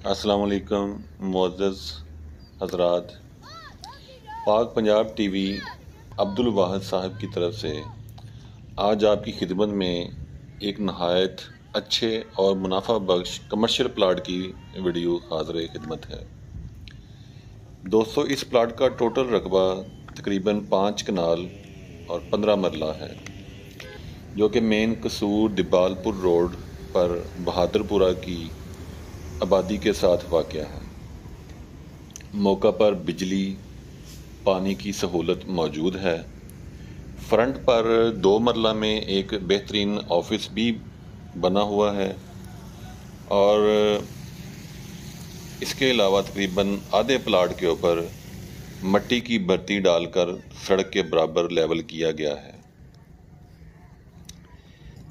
अस्सलाम वालेकुम मुअज़्ज़ज़ हज़रात। पाक पंजाब टीवी अब्दुल वाहिद साहब की तरफ से आज आपकी खिदमत में एक नहायत अच्छे और मुनाफा बख्श कमर्शियल प्लाट की वीडियो हाज़िर खिदमत है। दोस्तों, इस प्लाट का टोटल रकबा तकरीबन 5 कनाल और 15 मरला है, जो कि मेन कसूर दिबालपुर रोड पर बहादुरपुरा की आबादी के साथ वाक़या है। मौका पर बिजली पानी की सहूलत मौजूद है। फ्रंट पर 2 मरला में एक बेहतरीन ऑफिस भी बना हुआ है और इसके अलावा तकरीबन आधे प्लाट के ऊपर मट्टी की भर्ती डालकर सड़क के बराबर लेवल किया गया है।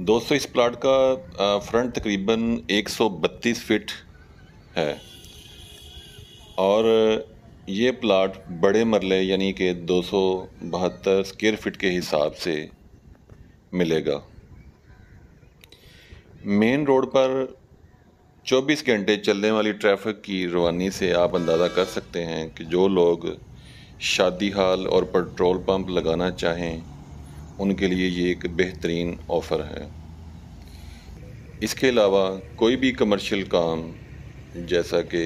दोस्तों, इस प्लाट का फ्रंट तकरीबन 132 फीट है और ये प्लाट बड़े मरले यानी कि 272 स्क्वायर फीट के हिसाब से मिलेगा। मेन रोड पर 24 घंटे चलने वाली ट्रैफिक की रवानी से आप अंदाज़ा कर सकते हैं कि जो लोग शादी हाल और पेट्रोल पंप लगाना चाहें उनके लिए ये एक बेहतरीन ऑफ़र है। इसके अलावा कोई भी कमर्शियल काम जैसा कि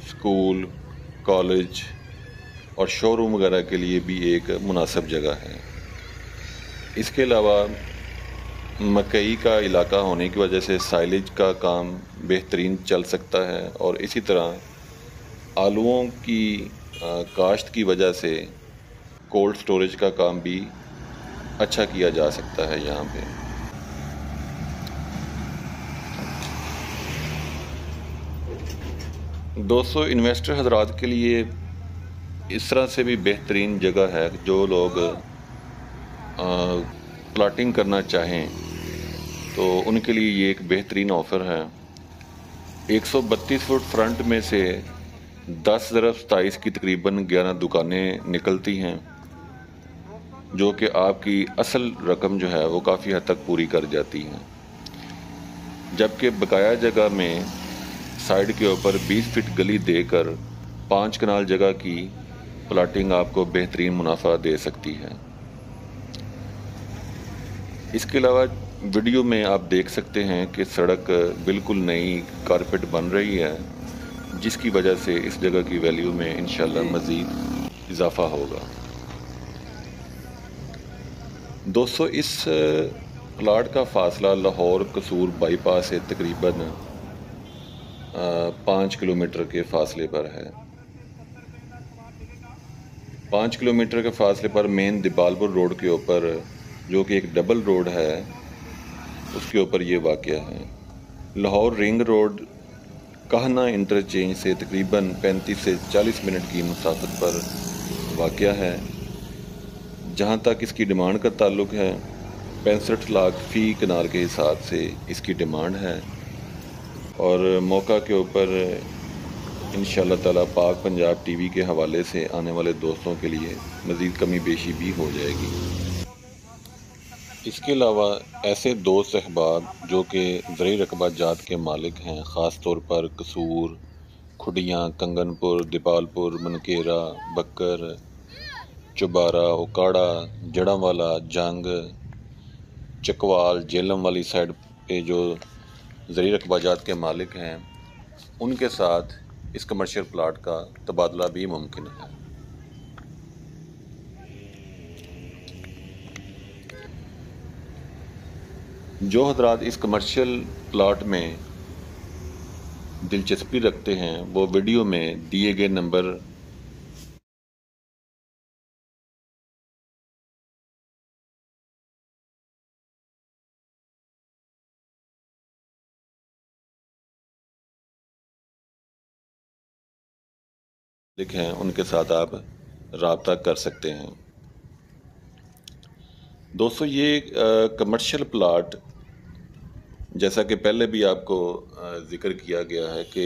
स्कूल, कॉलेज और शोरूम वगैरह के लिए भी एक मुनासिब जगह है। इसके अलावा मकई का इलाका होने की वजह से साइलेज का काम बेहतरीन चल सकता है और इसी तरह आलूओं की काश्त की वजह से कोल्ड स्टोरेज का काम भी अच्छा किया जा सकता है यहाँ पे। दोस्तों, इन्वेस्टर हजरात के लिए इस तरह से भी बेहतरीन जगह है। जो लोग प्लाटिंग करना चाहें तो उनके लिए ये एक बेहतरीन ऑफ़र है। 132 फुट फ्रंट में से 10 ज़रब 27 की तकरीबन 11 दुकानें निकलती हैं, जो कि आपकी असल रकम जो है वो काफ़ी हद तक पूरी कर जाती हैं। जबकि बकाया जगह में साइड के ऊपर 20 फीट गली देकर 5 कनाल जगह की प्लाटिंग आपको बेहतरीन मुनाफा दे सकती है। इसके अलावा वीडियो में आप देख सकते हैं कि सड़क बिल्कुल नई कारपेट बन रही है, जिसकी वजह से इस जगह की वैल्यू में इंशाल्लाह मज़ीद इजाफ़ा होगा। दोस्तों, इस प्लाट का फ़ासला लाहौर कसूर बाईपास से तकरीबन 5 किलोमीटर के फ़ासले पर है। 5 किलोमीटर के फ़ासले पर मेन दिबालपुर रोड के ऊपर, जो कि एक डबल रोड है, उसके ऊपर ये वाक़या है। लाहौर रिंग रोड कहना इंटरचेंज से तकरीबन 35 से 40 मिनट की मुसाफत पर वाक़या है। जहाँ तक इसकी डिमांड का ताल्लुक़ है, 65 लाख फ़ी कनाल के हिसाब से इसकी डिमांड है और मौका के ऊपर इंशाअल्लाह ताला पाक पंजाब टीवी के हवाले से आने वाले दोस्तों के लिए मज़ीद कमी बेशी भी हो जाएगी। इसके अलावा ऐसे दोस्त अहबाब जो कि ज़रूरी रकबा जात के मालिक हैं, ख़ास तौर पर कसूर, खुडियाँ, कंगनपुर, दिबालपुर, मनकेरा, बक्कर, चुबारा, उकाड़ा, जड़ांवाला, जंग, चकवाल, जेलम वाली साइड पे जो ज़रूरी रकबा जात के मालिक हैं, उनके साथ इस कमर्शियल प्लाट का तबादला भी मुमकिन है। जो हजरात इस कमर्शियल प्लाट में दिलचस्पी रखते हैं वो वीडियो में दिए गए नंबर लिखे हैं उनके साथ आप राब्ता कर सकते हैं। दोस्तों, ये कमर्शियल प्लाट जैसा कि पहले भी आपको ज़िक्र किया गया है कि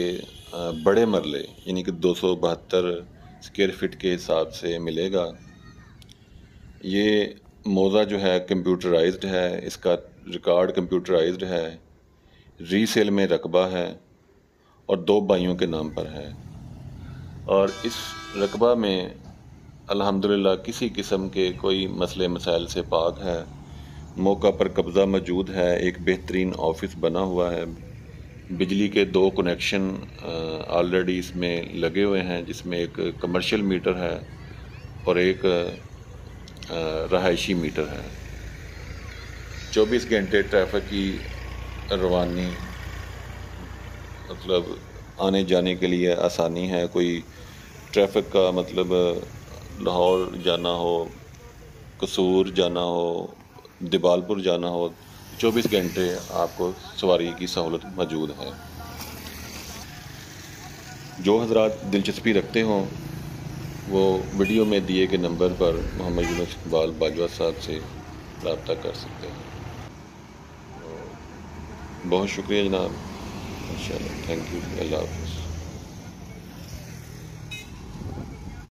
बड़े मरले यानी कि 272 स्क्वायर फीट के हिसाब से मिलेगा। ये मौज़ा जो है कंप्यूटराइज्ड है, इसका रिकॉर्ड कंप्यूटराइज्ड है, रीसेल में रकबा है और 2 भाइयों के नाम पर है। और इस रकबा में अल्हम्दुलिल्लाह किसी किस्म के कोई मसले मसाइल से पाक है। मौका पर कब्ज़ा मौजूद है, एक बेहतरीन ऑफिस बना हुआ है, बिजली के 2 कनेक्शन ऑलरेडी इसमें लगे हुए हैं, जिसमें एक कमर्शियल मीटर है और एक रहायशी मीटर है। 24 घंटे ट्रैफिक की रवानी, मतलब आने जाने के लिए आसानी है। कोई ट्रैफिक का मतलब लाहौर जाना हो, कसूर जाना हो, दिबालपुर जाना हो, 24 घंटे आपको सवारी की सहूलत मौजूद है। जो हज़रात दिलचस्पी रखते हों वो वीडियो में दिए गए नंबर पर मोहम्मद यूनुस इकबाल बाजवा साहब से रब्ता कर सकते हैं। बहुत शुक्रिया जनाब, इंशाअल्लाह। Thank you. अल्लाह हाफ़िज़।